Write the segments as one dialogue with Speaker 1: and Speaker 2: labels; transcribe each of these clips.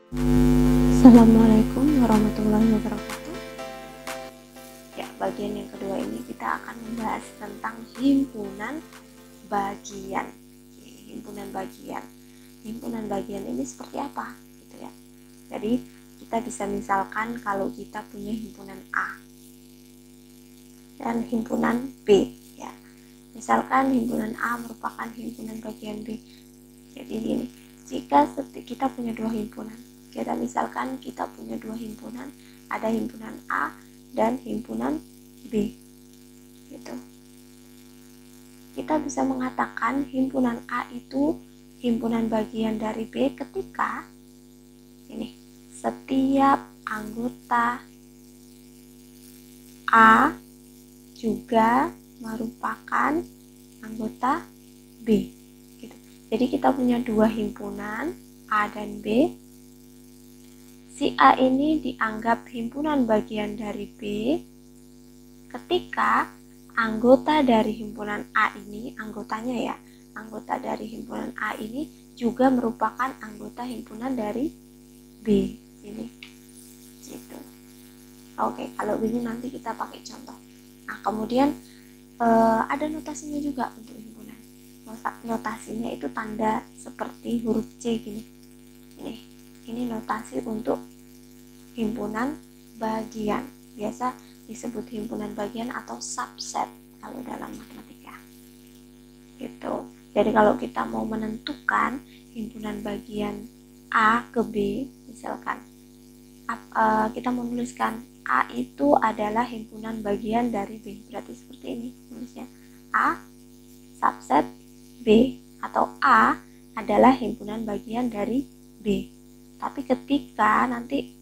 Speaker 1: Assalamualaikum warahmatullahi wabarakatuh. Ya, bagian yang kedua ini kita akan membahas tentang himpunan bagian. Himpunan bagian. Himpunan bagian ini seperti apa? Gitu ya. Jadi kita bisa misalkan kalau kita punya himpunan A dan himpunan B. Ya, misalkan himpunan A merupakan himpunan bagian B. Jadi ini, jika kita punya dua himpunan, kita misalkan kita punya dua himpunan, ada himpunan A dan himpunan B, gitu. Kita bisa mengatakan himpunan A itu himpunan bagian dari B ketika ini setiap anggota A juga merupakan anggota B. Gitu. Jadi kita punya dua himpunan A dan B. Si A ini dianggap himpunan bagian dari B ketika anggota dari himpunan A ini, anggotanya ya, anggota dari himpunan A ini juga merupakan anggota himpunan dari B. Ini gitu. Oke, kalau begini nanti kita pakai contoh. Nah, kemudian ada notasinya juga untuk himpunan. Notasinya itu tanda seperti huruf C gini. Ini notasi untuk himpunan bagian. Biasa disebut himpunan bagian atau subset kalau dalam matematika. Gitu. Jadi kalau kita mau menentukan himpunan bagian A ke B, misalkan kita menuliskan A itu adalah himpunan bagian dari B. Berarti seperti ini tulisnya. A subset B, atau A adalah himpunan bagian dari B. Tapi ketika nanti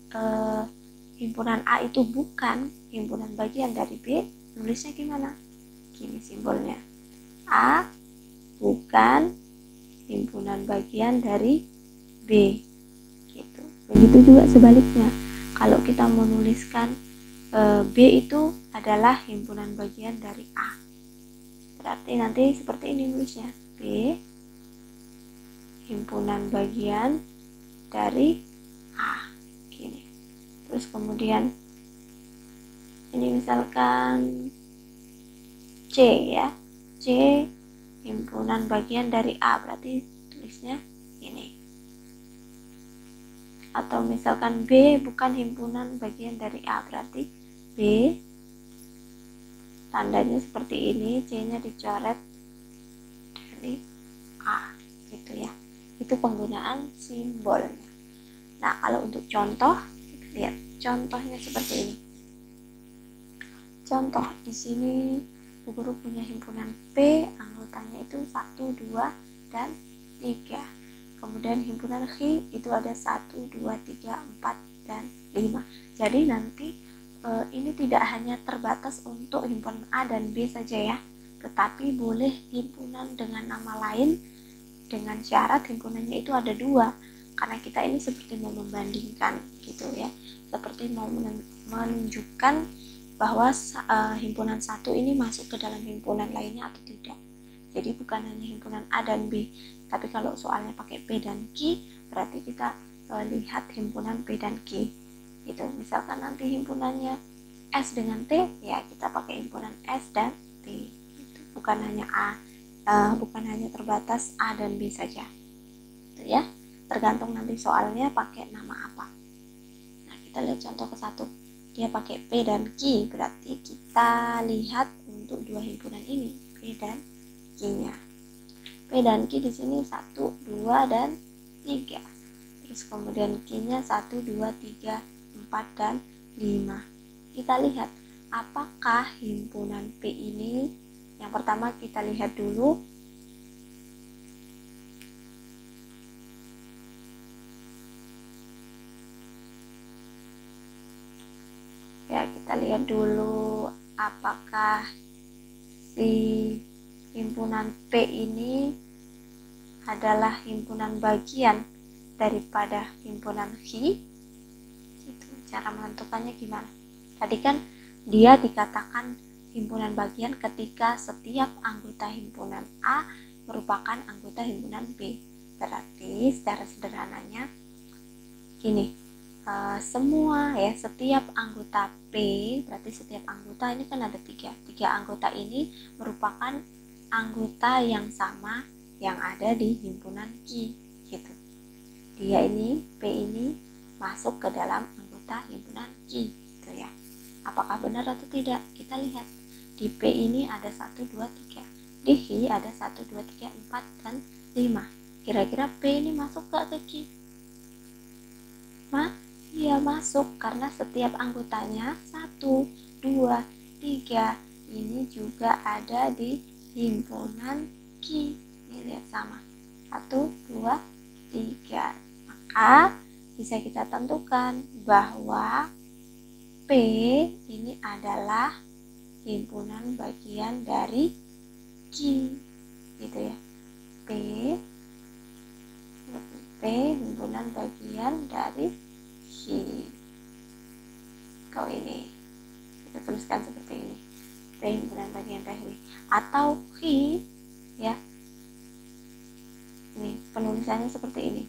Speaker 1: himpunan A itu bukan himpunan bagian dari B, nulisnya gimana? Gini simbolnya. A bukan himpunan bagian dari B. Gitu. Begitu juga sebaliknya. Kalau kita menuliskan B itu adalah himpunan bagian dari A. Berarti nanti seperti ini nulisnya. B himpunan bagian dari A. Gini. Terus kemudian ini misalkan C ya. C himpunan bagian dari A, berarti tulisnya ini. Atau misalkan B bukan himpunan bagian dari A, berarti B tandanya seperti ini, C-nya dicoret dari A, gitu ya. Itu penggunaan simbolnya. Nah, kalau untuk contoh, lihat contohnya seperti ini. Contoh di sini Bu Guru punya himpunan P, anggotanya itu 1, 2, dan 3. Kemudian himpunan H itu ada 1, 2, 3, 4, dan 5. Jadi nanti ini tidak hanya terbatas untuk himpunan A dan B saja ya, tetapi boleh himpunan dengan nama lain dengan syarat himpunannya itu ada 2, karena kita ini seperti mau membandingkan gitu ya, seperti mau menunjukkan bahwa himpunan 1 ini masuk ke dalam himpunan lainnya atau tidak. Jadi bukan hanya himpunan A dan B, tapi kalau soalnya pakai P dan Q, berarti kita lihat himpunan P dan Q gitu. Misalkan nanti himpunannya S dengan T, ya kita pakai himpunan S dan T gitu. Bukan hanya bukan hanya terbatas A dan B saja gitu ya, tergantung nanti soalnya pakai nama apa. Nah, kita lihat contoh ke satu, dia pakai P dan Q, berarti kita lihat untuk dua himpunan ini, P dan Q-nya. P dan Q di sini 1, 2, dan 3. Terus kemudian Q-nya 1, 2, 3, 4, dan 5. Kita lihat apakah himpunan P ini, yang pertama kita lihat dulu ya, kita lihat dulu apakah si himpunan P ini adalah himpunan bagian daripada himpunan H. Gitu. Cara menentukannya gimana? Tadi kan dia dikatakan himpunan bagian ketika setiap anggota himpunan A merupakan anggota himpunan B. Berarti secara sederhananya gini, semua ya, setiap anggota P, berarti setiap anggota ini kan ada tiga anggota ini merupakan anggota yang sama yang ada di himpunan Q gitu. Dia ini, P ini masuk ke dalam anggota himpunan Q gitu ya. Apakah benar atau tidak? Kita lihat di P ini ada 1, 2, 3, di Q ada 1, 2, 3, 4, dan 5. Kira-kira P ini masuk gak ke Q? Iya masuk, karena setiap anggotanya 1, 2, 3 ini juga ada di himpunan Q. Ini lihat sama, 1, 2, 3. Maka bisa kita tentukan bahwa P ini adalah himpunan bagian dari Q gitu ya. P himpunan bagian dari Q. Kalau ini kita tuliskan seperti ini, P himpunan bagian dari, atau Q ya, ini penulisannya seperti ini.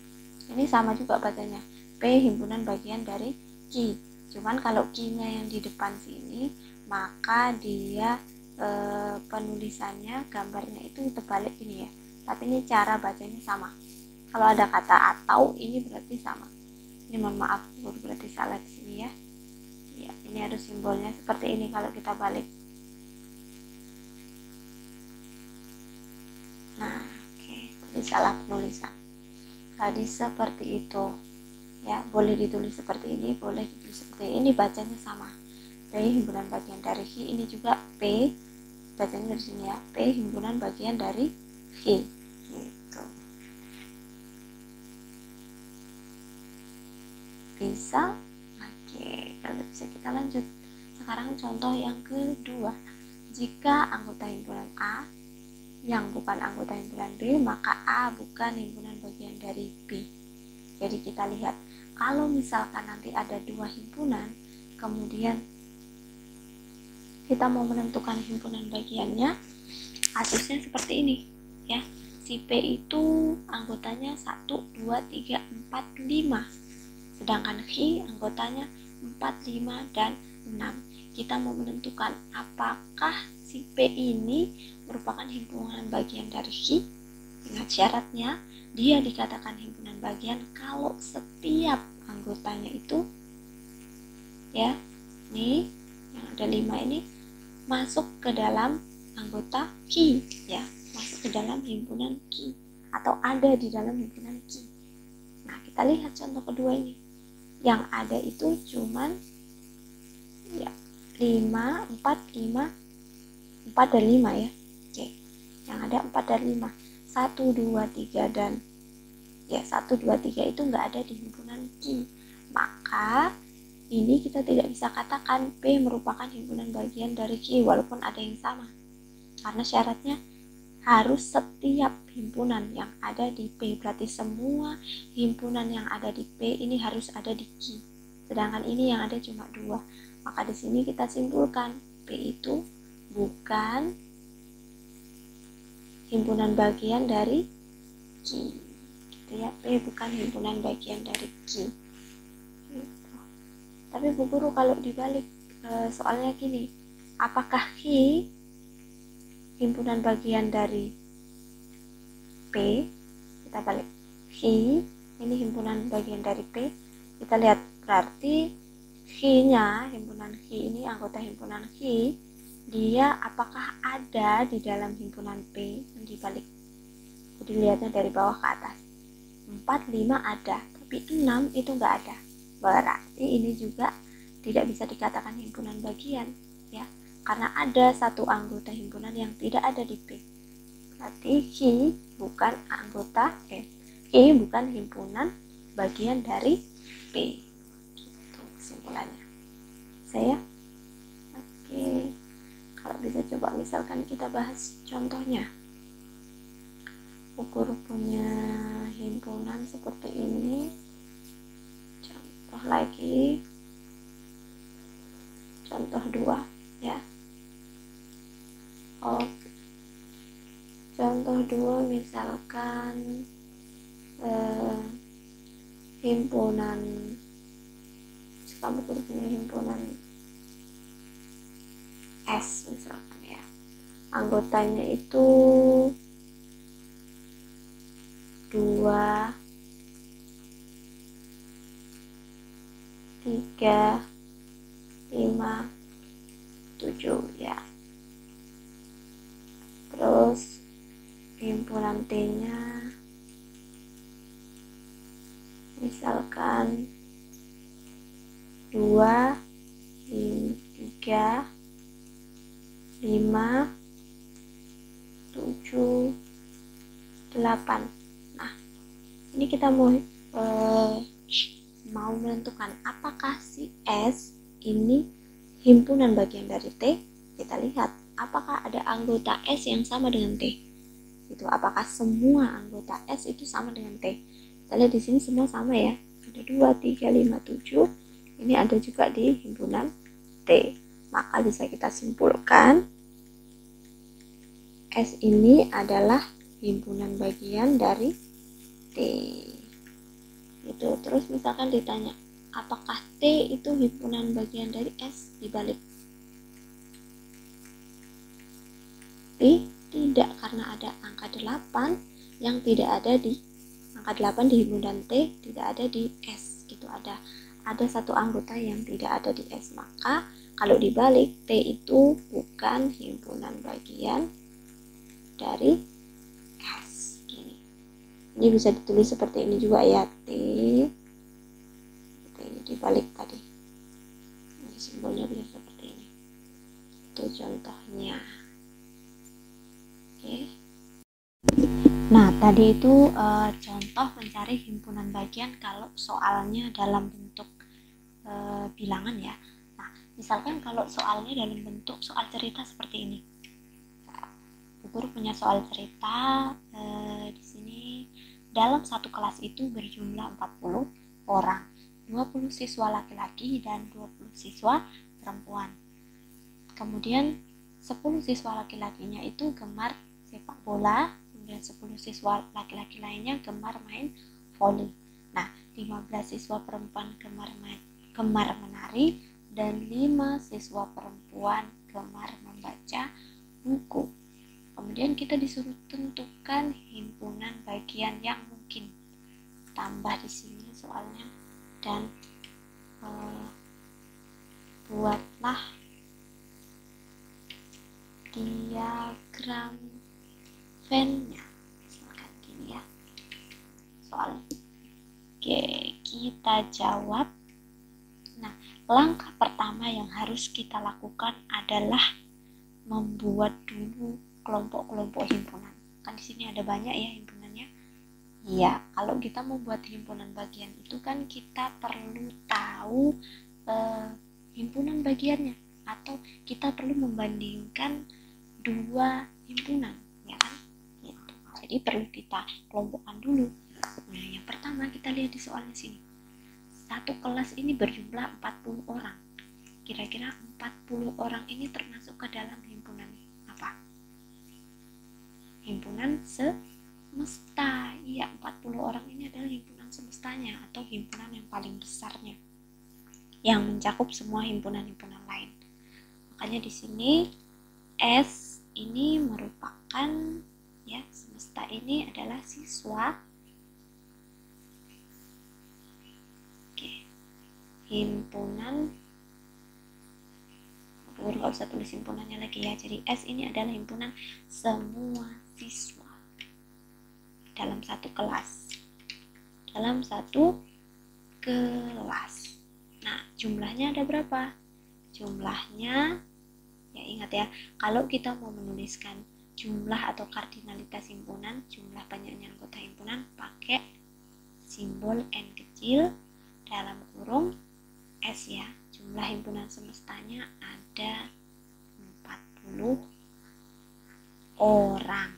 Speaker 1: Ini sama juga bacanya, P himpunan bagian dari Q. Cuman kalau Q-nya yang di depan sini, maka dia penulisannya, gambarnya itu terbalik ini ya. Tapi ini cara bacanya sama. Kalau ada kata atau, ini berarti sama. Ini mohon maaf, berarti salah di sini ya. Ya, ini harus simbolnya seperti ini kalau kita balik. Nah, oke, jadi salah penulisan. Tadi seperti itu. Ya, boleh ditulis seperti ini, boleh ditulis seperti ini, bacanya sama. P himpunan bagian dari Q, ini juga P, bacanya dari sini ya, P himpunan bagian dari Q. Gitu. Bisa? Oke, kalau bisa kita lanjut. Sekarang contoh yang kedua. Jika anggota himpunan A yang bukan anggota himpunan B, maka A bukan himpunan bagian dari B. Jadi kita lihat, kalau misalkan nanti ada dua himpunan, kemudian kita mau menentukan himpunan bagiannya, kasusnya seperti ini ya. Si P itu anggotanya 1, 2, 3, 4, 5. Sedangkan Q anggotanya 4, 5, dan 6. Kita mau menentukan apakah si P ini merupakan himpunan bagian dari Q. Ingat syaratnya, dia dikatakan himpunan bagian kalau setiap anggotanya itu ya, nih yang ada 5 ini masuk ke dalam anggota Q ya, masuk ke dalam himpunan Q atau ada di dalam himpunan Q. Nah, kita lihat contoh kedua ini. Yang ada itu cuman ya 5, 4, 5, 4 dan 5 ya. Oke. Yang ada 4 dan 5. 1, 2, 3 dan ya 1, 2, 3 itu enggak ada di himpunan Q. Maka ini kita tidak bisa katakan P merupakan himpunan bagian dari Q walaupun ada yang sama. Karena syaratnya harus setiap himpunan yang ada di P, berarti semua himpunan yang ada di P ini harus ada di Q. Sedangkan ini yang ada cuma 2. Maka di sini kita simpulkan P itu bukan himpunan bagian dari Q. Gitu ya, P bukan himpunan bagian dari Q. Gitu. Tapi Bu Guru kalau dibalik soalnya gini, apakah Q himpunan bagian dari P? Kita balik, Q ini himpunan bagian dari P. Kita lihat, berarti Q-nya, himpunan Q ini, anggota himpunan Q, dia apakah ada di dalam himpunan P? Dibalik, jadi lihatnya dari bawah ke atas. 4, 5 ada, tapi 6 itu enggak ada. Berarti ini juga tidak bisa dikatakan himpunan bagian ya, karena ada satu anggota himpunan yang tidak ada di P. Berarti Q bukan anggota Q bukan himpunan bagian dari P. Gitu kesimpulannya. Saya oke. Kalau bisa coba misalkan kita bahas contohnya. Ukur punya himpunan seperti ini. Contoh lagi. Contoh 2 ya. Oke. Contoh 2 misalkan himpunan kamu guru punya himpunan S misalkan ya, anggotanya itu 2, 3, 5, 7 ya. Terus himpunan T-nya misalkan 2, 3, 5, 7, 8. Nah, ini kita mau menentukan apakah si S ini himpunan bagian dari T. Kita lihat apakah ada anggota S yang sama dengan T. Itu apakah semua anggota S itu sama dengan T. Kita lihat di sini semua sama ya. Ada 2, 3, 5, 7. Ini ada juga di himpunan T. Maka bisa kita simpulkan S ini adalah himpunan bagian dari T. Itu. Terus misalkan ditanya, apakah T itu himpunan bagian dari S dibalik? Tidak, karena ada angka 8 yang tidak ada di angka 8 di himpunan T, tidak ada di S. Gitu, ada satu anggota yang tidak ada di S. Maka kalau dibalik, T itu bukan himpunan bagian dari S. Gini. Ini bisa ditulis seperti ini juga ya, T ini dibalik tadi. Ini simbolnya bisa seperti ini. Itu contohnya. Oke. Nah, tadi itu contoh mencari himpunan bagian kalau soalnya dalam bentuk bilangan ya. Nah, misalkan kalau soalnya dalam bentuk soal cerita seperti ini. Bu Guru punya soal cerita di sini dalam satu kelas itu berjumlah 40 orang, 20 siswa laki-laki dan 20 siswa perempuan. Kemudian 10 siswa laki-lakinya itu gemar sepak bola, kemudian 10 siswa laki-laki lainnya gemar main voli. Nah, 15 siswa perempuan gemar menari dan 5 siswa perempuan gemar membaca buku. Kemudian kita disuruh tentukan himpunan bagian yang mungkin. Tambah di sini soalnya dan buatlah diagram Venn-nya. Misalkan gini ya. Soalnya. Oke, kita jawab. Nah, langkah pertama yang harus kita lakukan adalah membuat dulu kelompok-kelompok himpunan. Kan di sini ada banyak ya himpunannya. Iya, kalau kita mau buat himpunan bagian itu kan kita perlu tahu himpunan bagiannya, atau kita perlu membandingkan dua himpunan, ya kan? Gitu. Jadi perlu kita kelompokkan dulu. Nah, yang pertama kita lihat di soalnya sini. Satu kelas ini berjumlah 40 orang. Kira-kira 40 orang ini termasuk ke dalam himpunan apa? Himpunan semesta. Iya, 40 orang ini adalah himpunan semestanya atau himpunan yang paling besarnya, yang mencakup semua himpunan-himpunan lain. Makanya di sini S ini merupakan ya, semesta ini adalah siswa. Oke. Himpunan, Guru nggak usah tulis himpunannya lagi ya. Jadi S ini adalah himpunan semua siswa dalam satu kelas. Dalam satu kelas. Nah, jumlahnya ada berapa? Jumlahnya, ya ingat ya, kalau kita mau menuliskan jumlah atau kardinalitas himpunan, jumlah banyaknya anggota himpunan, pakai simbol N kecil dalam kurung S ya. Jumlah himpunan semestanya ada 40 orang.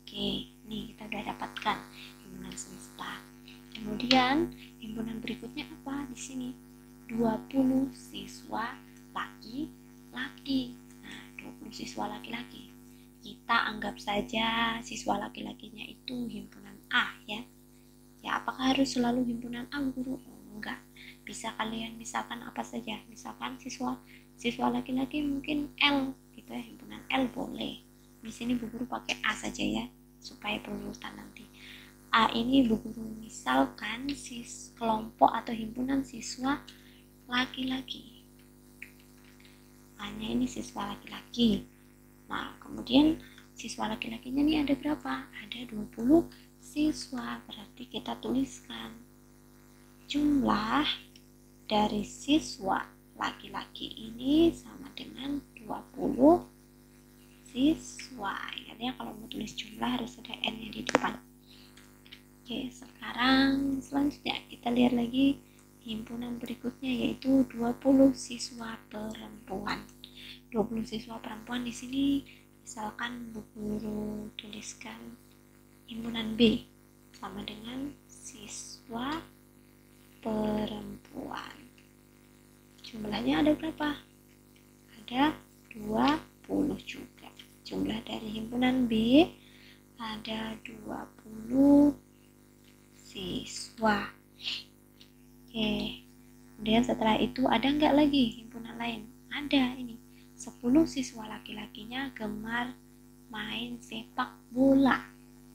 Speaker 1: Oke, nih kita udah dapatkan himpunan semesta. Kemudian himpunan berikutnya apa di sini? 20 siswa laki-laki. Nah, 20 siswa laki-laki. Kita anggap saja siswa laki-lakinya itu himpunan A ya. Ya, apakah harus selalu himpunan A, Guru? Enggak. bisa kalian misalkan apa saja, misalkan siswa laki-laki mungkin L gitu ya, himpunan L boleh. Di sini Bu Guru pakai A saja ya supaya berurutan nanti. A ini Bu Guru misalkan kelompok atau himpunan siswa laki-laki. A-nya ini siswa laki-laki. Nah, kemudian siswa laki-lakinya ini ada berapa? Ada 20 siswa. Berarti kita tuliskan jumlah dari siswa laki-laki ini sama dengan 20 siswa. Ingatnya kalau mau tulis jumlah harus ada N-nya di depan. Oke, sekarang selanjutnya kita lihat lagi himpunan berikutnya, yaitu 20 siswa perempuan. 20 siswa perempuan di sini misalkan Bu Guru tuliskan himpunan B sama dengan siswa perempuan. Jumlahnya ada berapa? Ada 20 juga. Jumlah dari himpunan B ada 20 siswa. Oke. Kemudian setelah itu ada nggak lagi himpunan lain? Ada ini. 10 siswa laki-lakinya gemar main sepak bola.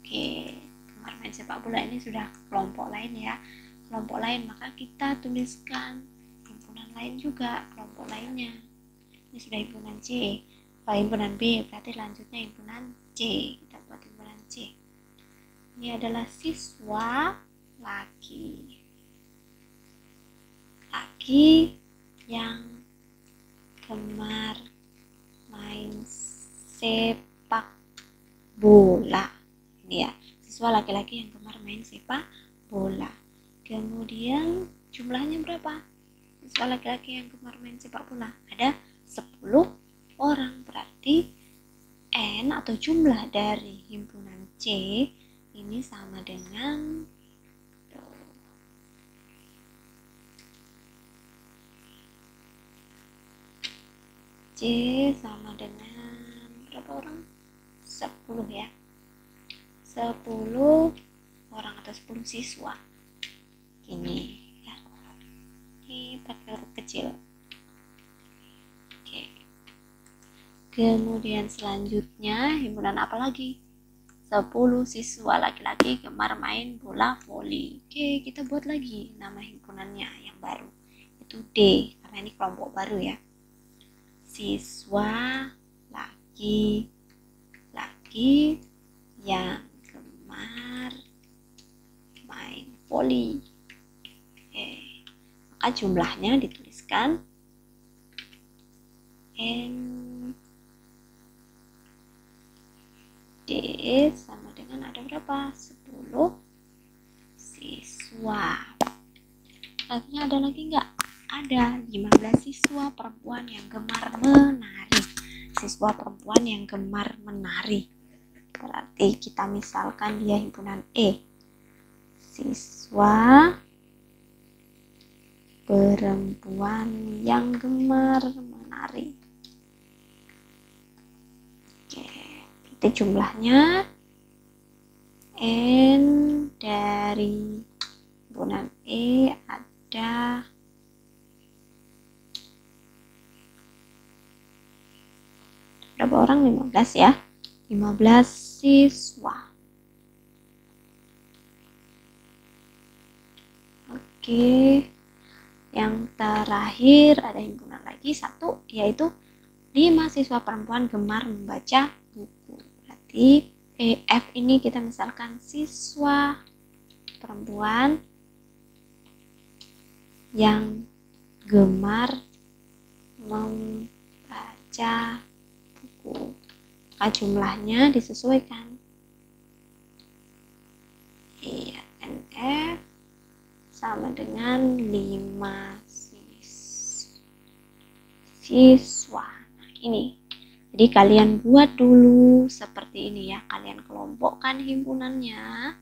Speaker 1: Oke. Gemar main sepak bola ini sudah kelompok lain ya. Kelompok lain, maka kita tuliskan himpunan lain juga, kelompok lainnya. Ini sudah himpunan C. Kalau himpunan B berarti lanjutnya himpunan C. Kita buat himpunan C. Ini adalah siswa laki yang gemar main sepak bola. Ini ya, siswa laki-laki yang gemar main sepak bola. Kemudian jumlahnya berapa? Siswa laki-laki yang gemar main sepak bola ada 10 orang. Berarti N atau jumlah dari himpunan C ini sama dengan C sama dengan berapa orang? 10 ya. 10 orang atau 10 siswa. Ini ya. Ini pakai huruf kecil. Oke. Kemudian selanjutnya himpunan apa lagi? 10 siswa laki-laki gemar main bola voli. Oke, kita buat lagi nama himpunannya yang baru. Itu D, karena ini kelompok baru ya. Siswa laki-laki yang gemar main voli. Maka jumlahnya dituliskan N D sama dengan ada berapa? 10 siswa. Artinya ada lagi nggak? Ada 15 siswa perempuan yang gemar menari. Siswa perempuan yang gemar menari. Berarti kita misalkan dia himpunan E. Siswa perempuan yang gemar menari. Oke, itu jumlahnya N dari himpunan E ada berapa orang? 15 ya. 15 siswa. Oke. Yang terakhir ada himpunan lagi satu, yaitu 5 siswa perempuan gemar membaca buku. Berarti F ini kita misalkan siswa perempuan yang gemar membaca buku. Maka jumlahnya disesuaikan. Iya, NF sama dengan 5 siswa. Nah, ini. Jadi kalian buat dulu seperti ini ya. Kalian kelompokkan himpunannya.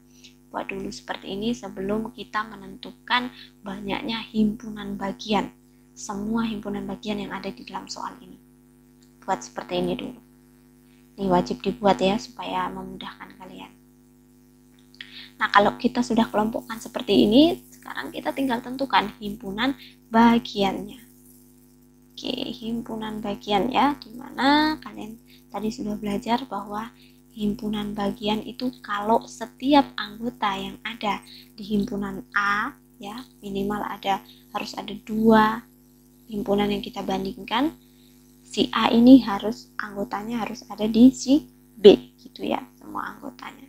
Speaker 1: Buat dulu seperti ini sebelum kita menentukan banyaknya himpunan bagian. Semua himpunan bagian yang ada di dalam soal ini. Buat seperti ini dulu. Ini wajib dibuat ya supaya memudahkan kalian. Nah, kalau kita sudah kelompokkan seperti ini, sekarang kita tinggal tentukan himpunan bagiannya. Oke, himpunan bagian ya, dimana kalian tadi sudah belajar bahwa himpunan bagian itu kalau setiap anggota yang ada di himpunan A ya, minimal harus ada 2 himpunan yang kita bandingkan. Si A ini anggotanya harus ada di si B gitu ya, semua anggotanya.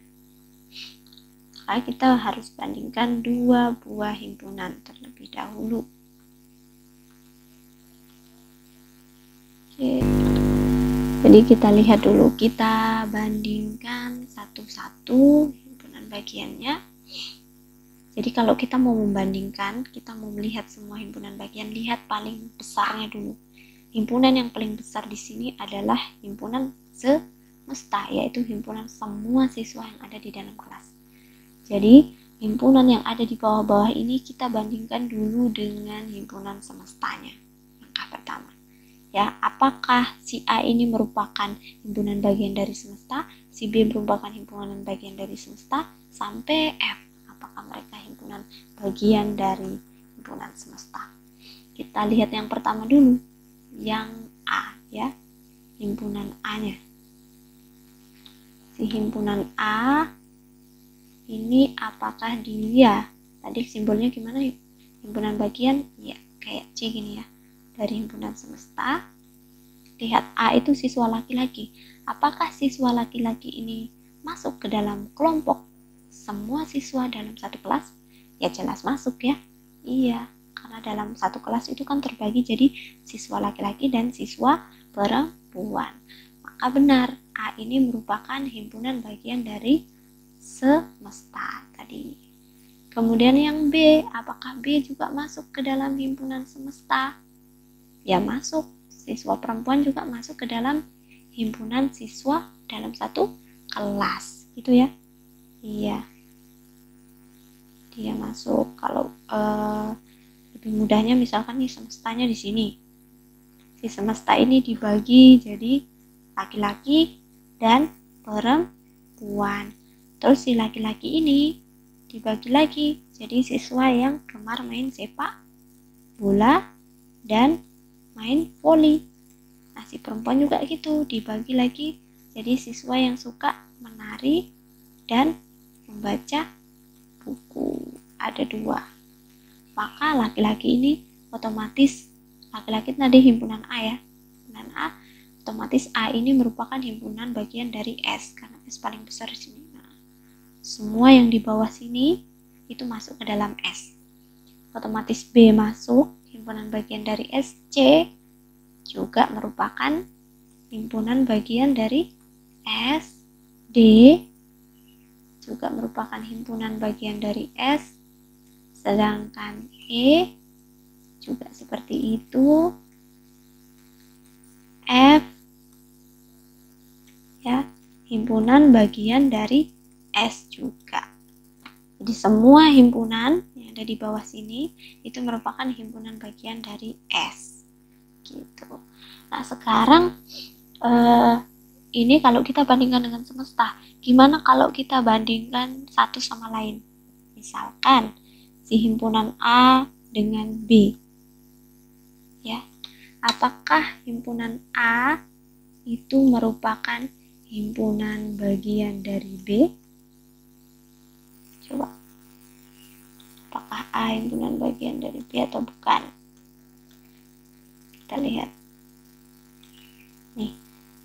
Speaker 1: Maka kita harus bandingkan 2 buah himpunan terlebih dahulu. Oke. Jadi kita lihat dulu, kita bandingkan satu-satu himpunan bagiannya. Jadi kalau kita mau membandingkan, kita mau melihat semua himpunan bagian, lihat paling besarnya dulu. Himpunan yang paling besar di sini adalah himpunan semesta, yaitu himpunan semua siswa yang ada di dalam kelas. Jadi himpunan yang ada di bawah-bawah ini kita bandingkan dulu dengan himpunan semestanya. Langkah pertama. Ya, apakah si A ini merupakan himpunan bagian dari semesta, si B merupakan himpunan bagian dari semesta, sampai F. Apakah mereka himpunan bagian dari himpunan semesta? Kita lihat yang pertama dulu, yang A ya, himpunan A-nya. Si himpunan A ini apakah dia, tadi simbolnya gimana yuk? Himpunan bagian, ya kayak C gini ya, dari himpunan semesta. Lihat A itu siswa laki-laki. Apakah siswa laki-laki ini masuk ke dalam kelompok semua siswa dalam satu kelas? Ya jelas masuk ya. Iya, karena dalam satu kelas itu kan terbagi jadi siswa laki-laki dan siswa perempuan. Maka benar, A ini merupakan himpunan bagian dari semesta tadi. Kemudian yang B, apakah B juga masuk ke dalam himpunan semesta? Ya masuk. Siswa perempuan juga masuk ke dalam himpunan siswa dalam satu kelas, gitu ya. Iya. Dia masuk. Kalau lebih mudahnya misalkan nih semestanya di sini. Si semesta ini dibagi jadi laki-laki dan perempuan. Terus si laki-laki ini dibagi lagi jadi siswa yang gemar main sepak bola dan main voli. Nah, si perempuan juga gitu, dibagi lagi jadi siswa yang suka menari dan membaca buku. Ada 2. Maka laki-laki ini otomatis, laki-laki tadi himpunan A ya, himpunan A, otomatis A ini merupakan himpunan bagian dari S karena S paling besar di sini. Semua yang di bawah sini itu masuk ke dalam S. Otomatis B masuk, himpunan bagian dari S. C juga merupakan himpunan bagian dari S. D juga merupakan himpunan bagian dari S. Sedangkan E juga seperti itu. F ya, himpunan bagian dari S juga. Jadi semua himpunan yang ada di bawah sini itu merupakan himpunan bagian dari S. Gitu. Nah, sekarang ini kalau kita bandingkan dengan semesta, gimana kalau kita bandingkan satu sama lain? Misalkan si himpunan A dengan B. Ya. Apakah himpunan A itu merupakan himpunan bagian dari B? Coba, apakah A himpunan bagian dari B atau bukan? Kita lihat. Nih,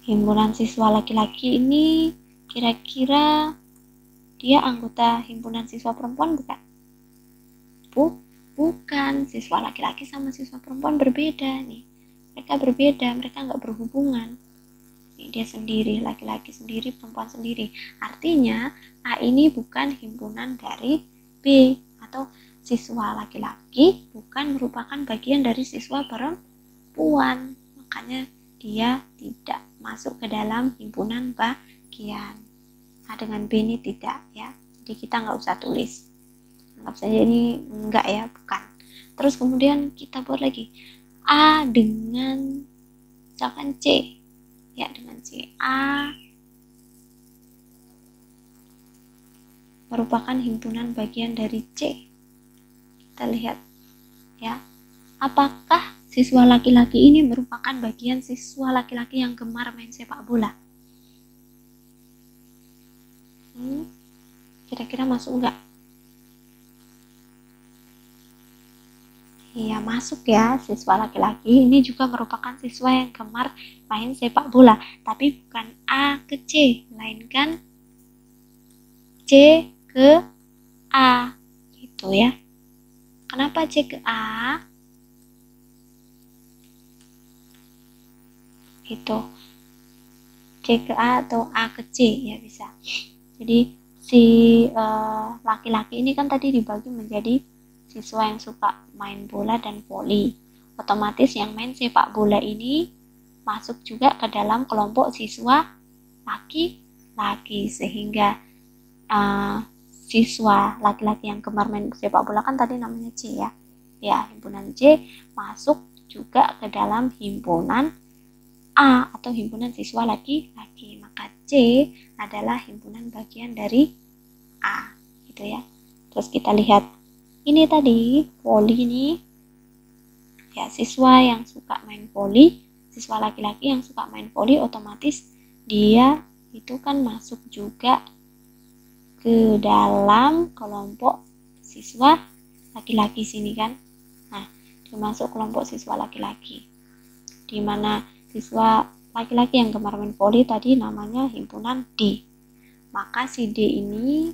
Speaker 1: himpunan siswa laki-laki ini kira-kira dia anggota himpunan siswa perempuan bukan? Bukan. Siswa laki-laki sama siswa perempuan berbeda nih. Mereka berbeda, mereka nggak berhubungan. Dia sendiri, laki-laki sendiri, perempuan sendiri. Artinya A ini bukan himpunan dari B, atau siswa laki-laki bukan merupakan bagian dari siswa perempuan. Makanya dia tidak masuk ke dalam himpunan bagian. Nah, dengan B ini tidak ya. Jadi kita nggak usah tulis. Anggap saja ini enggak ya, bukan. Terus kemudian kita buat lagi A dengan misalkan C. Ya, dengan C. A merupakan himpunan bagian dari C. Kita lihat ya, apakah siswa laki-laki ini merupakan bagian siswa laki-laki yang gemar main sepak bola? Kira-kira masuk enggak? Iya, masuk ya. Siswa laki-laki ini juga merupakan siswa yang gemar main sepak bola, tapi bukan A ke C, melainkan C ke A, gitu ya. Kenapa C ke A? Gitu. C ke A atau A ke C ya bisa. Jadi si laki-laki ini kan tadi dibagi menjadi siswa yang suka main bola dan voli. Otomatis yang main sepak bola ini masuk juga ke dalam kelompok siswa laki-laki, sehingga siswa laki-laki yang gemar main sepak bola kan tadi namanya C ya. Ya, himpunan C masuk juga ke dalam himpunan A atau himpunan siswa laki-laki. Maka C adalah himpunan bagian dari A, gitu ya. Terus kita lihat ini tadi voli ini ya, siswa yang suka main voli, siswa laki-laki yang suka main voli, otomatis dia itu kan masuk juga ke dalam kelompok siswa laki-laki sini kan. Nah, termasuk kelompok siswa laki-laki, di mana siswa laki-laki yang gemar main voli tadi namanya himpunan D. Maka si D ini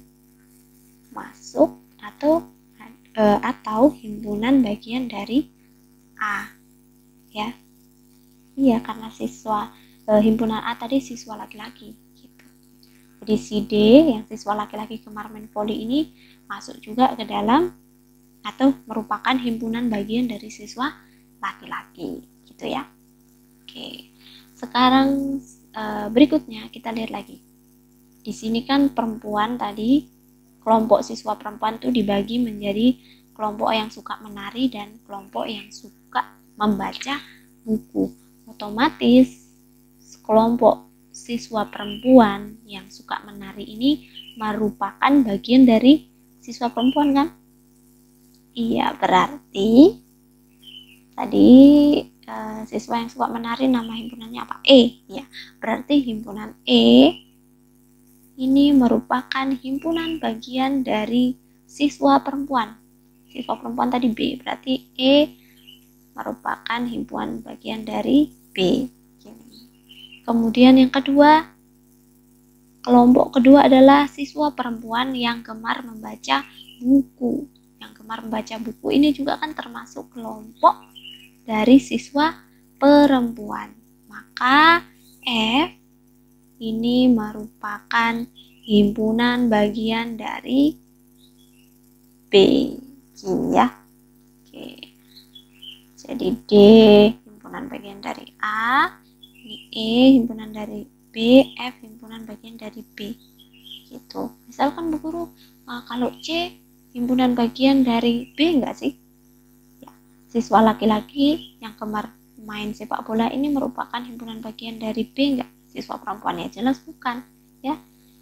Speaker 1: masuk atau himpunan bagian dari A ya. Iya, karena siswa himpunan A tadi siswa laki-laki gitu. Jadi si D yang siswa laki-laki gemar main voli ini masuk juga ke dalam atau merupakan himpunan bagian dari siswa laki-laki gitu ya. Oke. Sekarang berikutnya kita lihat lagi. Di sini kan perempuan tadi, kelompok siswa perempuan itu dibagi menjadi kelompok yang suka menari dan kelompok yang suka membaca buku. Otomatis kelompok siswa perempuan yang suka menari ini merupakan bagian dari siswa perempuan kan? Iya, berarti tadi siswa yang suka menari nama himpunannya apa? E ya. Berarti himpunan E ini merupakan himpunan bagian dari siswa perempuan. Siswa perempuan tadi B, berarti E merupakan himpunan bagian dari B. Kemudian yang kedua, kelompok kedua adalah siswa perempuan yang gemar membaca buku. Yang gemar membaca buku ini juga kan termasuk kelompok dari siswa perempuan. Maka F ini merupakan himpunan bagian dari B, gini ya. Oke. Jadi D himpunan bagian dari A, ini E himpunan dari B, F himpunan bagian dari B. Gitu. Misalkan Bu Guru, kalau C himpunan bagian dari B enggak sih? Ya. Siswa laki-laki yang gemar main sepak bola ini merupakan himpunan bagian dari B enggak? Siswa perempuannya jelas bukan ya.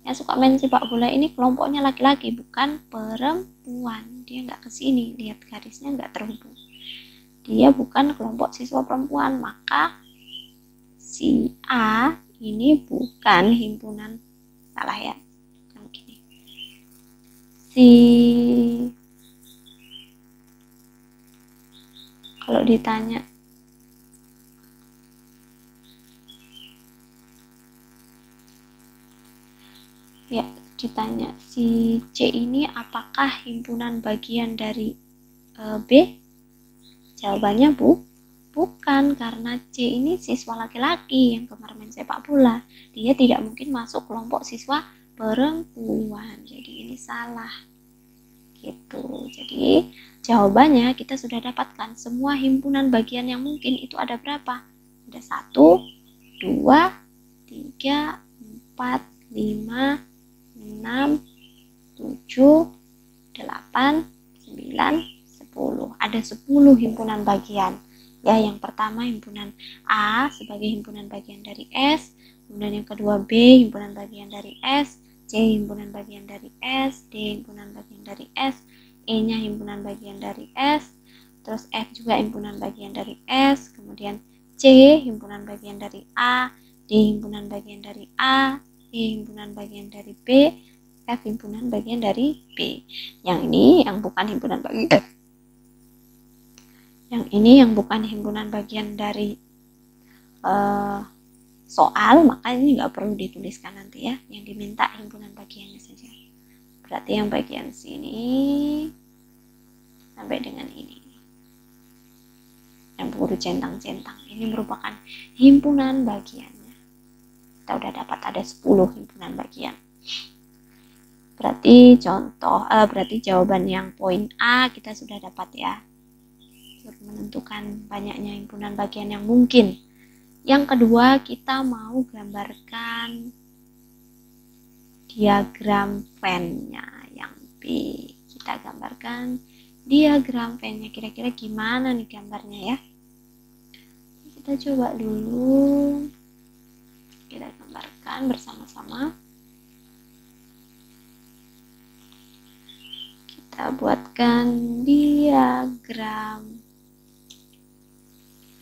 Speaker 1: Yang suka main sepak bola ini kelompoknya laki-laki bukan perempuan. Dia nggak kesini, lihat garisnya nggak terhubung, dia bukan kelompok siswa perempuan. Maka si A ini bukan himpunan, salah ya, begini. Kalau ditanya ya, ditanya si C ini apakah himpunan bagian dari B? Jawabannya bukan, karena C ini siswa laki-laki yang gemar main sepak bola. Dia tidak mungkin masuk kelompok siswa perempuan. Jadi ini salah. Gitu. Jadi jawabannya kita sudah dapatkan semua himpunan bagian yang mungkin itu ada berapa? Ada 1, 2, 3, 4, 5, 6, 7, 8, 9, 10. Ada 10 himpunan bagian. Ya, yang pertama himpunan A sebagai himpunan bagian dari S, kemudian yang kedua B himpunan bagian dari S, C himpunan bagian dari S, D himpunan bagian dari S, E-nya himpunan bagian dari S, terus F juga himpunan bagian dari S, kemudian C himpunan bagian dari A, D himpunan bagian dari A, E himpunan bagian dari B, F himpunan bagian dari B. Yang ini yang bukan himpunan bagian. Yang ini yang bukan himpunan bagian dari soal, maka ini nggak perlu dituliskan nanti ya. Yang diminta himpunan bagiannya saja. Berarti yang bagian sini sampai dengan ini. Yang peluru centang-centang ini merupakan himpunan bagiannya. Kita udah dapat ada 10 himpunan bagian. Berarti berarti jawaban yang poin A kita sudah dapat ya. Menentukan banyaknya himpunan bagian yang mungkin. Yang kedua, kita mau gambarkan diagram Venn-nya yang B. Kita gambarkan diagram Venn-nya. Kira-kira gimana nih gambarnya ya? Kita coba dulu. Kita gambarkan bersama-sama. Kita buatkan diagram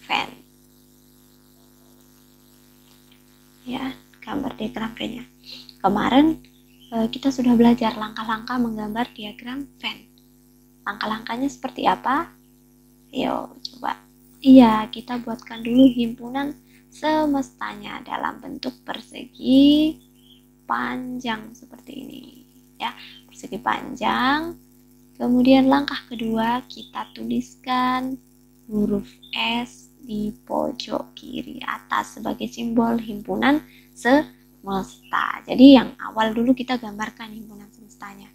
Speaker 1: Venn. Ya, gambar diagram Venn-nya. Kemarin kita sudah belajar langkah-langkah menggambar diagram Venn. Langkah-langkahnya seperti apa? Ayo coba. Iya, kita buatkan dulu himpunan semestanya dalam bentuk persegi panjang seperti ini. Ya, persegi panjang. Kemudian langkah kedua kita tuliskan huruf S di pojok kiri atas sebagai simbol himpunan semesta. Jadi yang awal dulu kita gambarkan himpunan semestanya.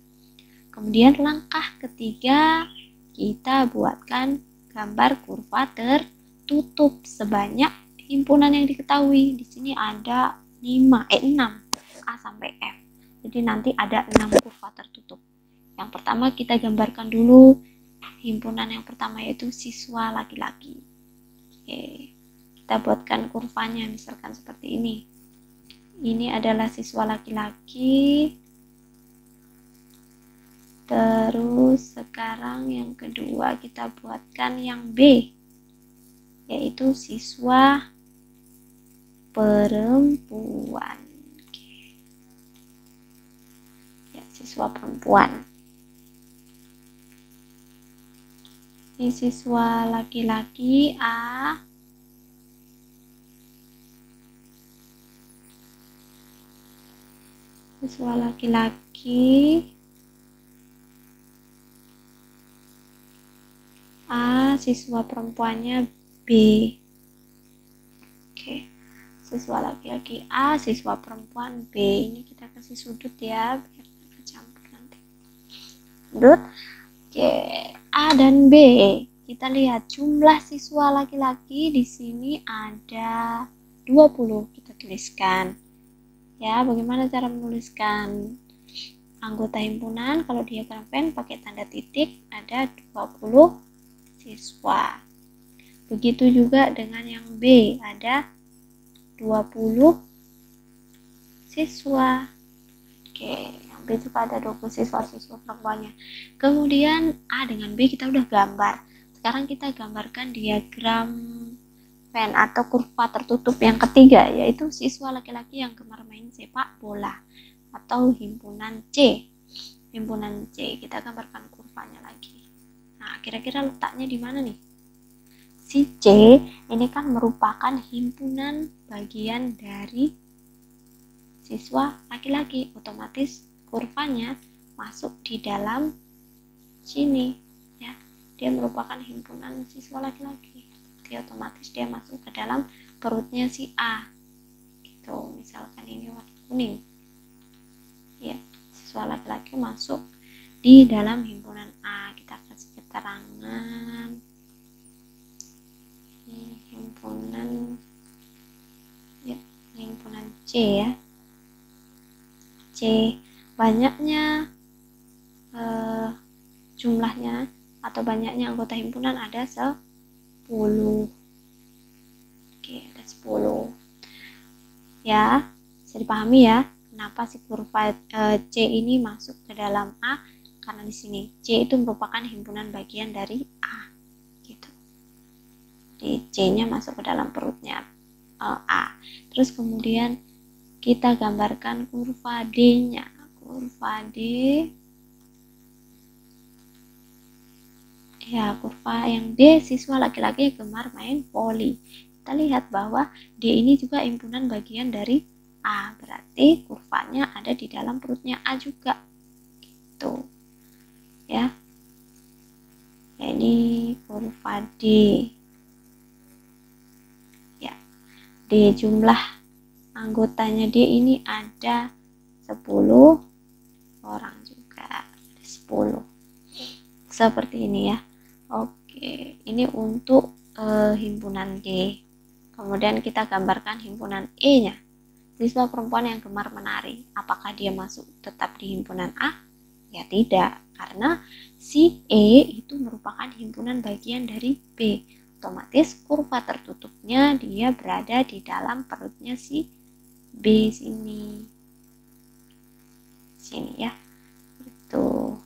Speaker 1: Kemudian langkah ketiga kita buatkan gambar kurva tertutup sebanyak himpunan yang diketahui. Di sini ada 6 A sampai F. Jadi nanti ada 6 kurva tertutup. Yang pertama kita gambarkan dulu himpunan yang pertama yaitu siswa laki-laki. Oke, kita buatkan kurvanya misalkan seperti ini. Ini adalah siswa laki-laki. Terus sekarang yang kedua kita buatkan yang B, yaitu siswa perempuan. Oke. Ya, siswa perempuan. Ini siswa laki-laki A. Siswa laki-laki A, siswa perempuannya B. Oke. Siswa laki-laki A, siswa perempuan B. Ini kita kasih sudut ya, biar kecampur nanti. Sudut. Oke. A dan B. Kita lihat jumlah siswa laki-laki di sini ada 20. Kita tuliskan. Ya, bagaimana cara menuliskan anggota himpunan? Kalau diagram Venn pakai tanda titik ada 20 siswa. Begitu juga dengan yang B, ada 20 siswa. Oke, yang B juga ada 20 siswa perempuannya. Kemudian A dengan B kita udah gambar. Sekarang kita gambarkan diagram Venn atau kurva tertutup yang ketiga, yaitu siswa laki-laki yang gemar main sepak bola atau himpunan C. Himpunan C, kita gambarkan kurvanya lagi. Nah, kira-kira letaknya di mana nih? Si C ini kan merupakan himpunan bagian dari siswa laki-laki, otomatis kurvanya masuk di dalam sini ya. Dia merupakan himpunan siswa laki-laki. Jadi otomatis dia masuk ke dalam perutnya si A. Gitu, misalkan ini warna kuning. Ya, siswa laki-laki masuk di dalam himpunan A. Kita kasih keterangan. Ini himpunan ya, himpunan C ya. C, banyaknya jumlahnya atau banyaknya anggota himpunan ada 10. Oke, ada 10 ya. Bisa dipahami ya kenapa si kurva C ini masuk ke dalam A, karena di sini C itu merupakan himpunan bagian dari A gitu. Di C-nya masuk ke dalam perutnya A. Terus kemudian kita gambarkan kurva D-nya. Kurva D, ya kurva yang D, siswa laki-laki yang gemar main voli. Kita lihat bahwa D ini juga himpunan bagian dari A, berarti kurvanya ada di dalam perutnya A juga gitu ya. Ini kurva D ya. D jumlah anggotanya D ini ada 10 orang juga, 10 seperti ini ya. Oke, ini untuk himpunan D. Kemudian kita gambarkan himpunan E nya. Siswa perempuan yang gemar menari, apakah dia masuk tetap di himpunan A? Ya tidak, karena si E itu merupakan himpunan bagian dari B. Otomatis kurva tertutupnya dia berada di dalam perutnya si B sini ya, itu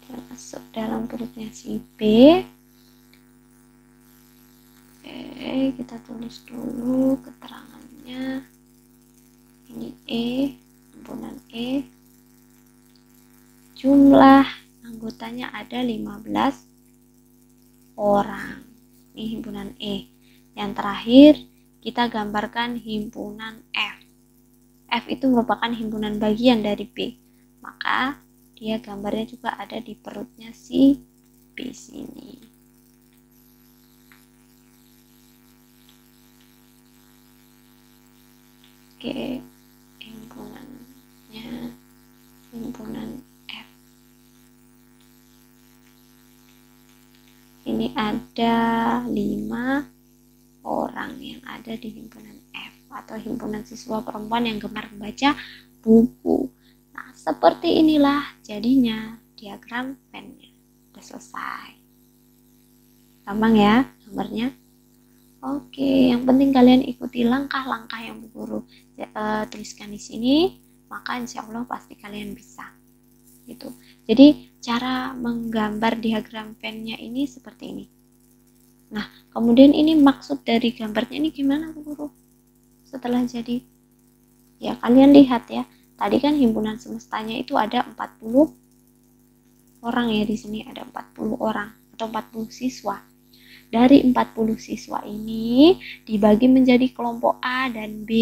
Speaker 1: dia masuk dalam perutnya si B. Oke, kita tulis dulu keterangannya. Ini E, himpunan E, jumlah anggotanya ada 15 orang. Ini himpunan E. Yang terakhir kita gambarkan himpunan F. F itu merupakan himpunan bagian dari B, maka dia gambarnya juga ada di perutnya si B sini. Oke, himpunannya himpunan F. Ini ada 5 orang yang ada di himpunan F, atau himpunan siswa perempuan yang gemar membaca buku. Nah, seperti inilah jadinya diagram Venn-nya. Udah selesai. Gampang ya gambarnya? Oke, yang penting kalian ikuti langkah-langkah yang Bu Guru tuliskan di sini, maka insya Allah pasti kalian bisa. Gitu. Jadi cara menggambar diagram Venn-nya ini seperti ini. Nah, kemudian ini maksud dari gambarnya ini gimana Bu Guru? Setelah jadi, ya kalian lihat ya, tadi kan himpunan semestanya itu ada 40 orang ya, di sini ada 40 orang atau 40 siswa. Dari 40 siswa ini dibagi menjadi kelompok A dan B,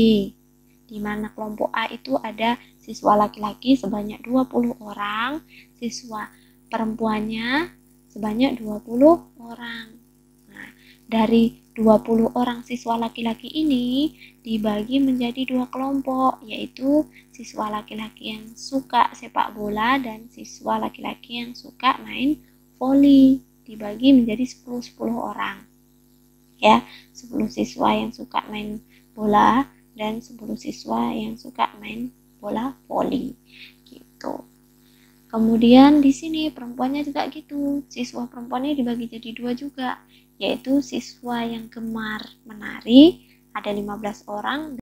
Speaker 1: di mana kelompok A itu ada siswa laki-laki sebanyak 20 orang, siswa perempuannya sebanyak 20 orang. Nah, dari 20 orang siswa laki-laki ini dibagi menjadi 2 kelompok, yaitu siswa laki-laki yang suka sepak bola dan siswa laki-laki yang suka main voli. Dibagi menjadi 10 orang ya, 10 siswa yang suka main bola dan 10 siswa yang suka main bola voli gitu. Kemudian di sini perempuannya juga gitu, siswa perempuannya dibagi jadi 2 juga, yaitu siswa yang gemar menari ada 15 orang